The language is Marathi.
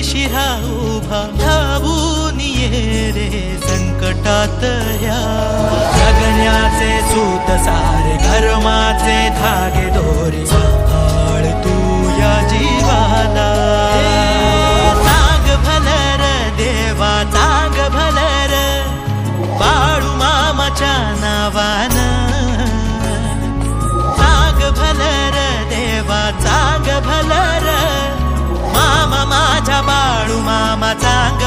शिरा उभा धावून ये रे संकटात ह्या जगण्याचे सूत सारे धर्माचे धागे दोरी सांभाळ तू या जीवाला सांग भलर देवा सांग भलर बाळू मामाच्या नावान सांग भलर देवा सांग भलर मामा माझा बाळू मामा सांग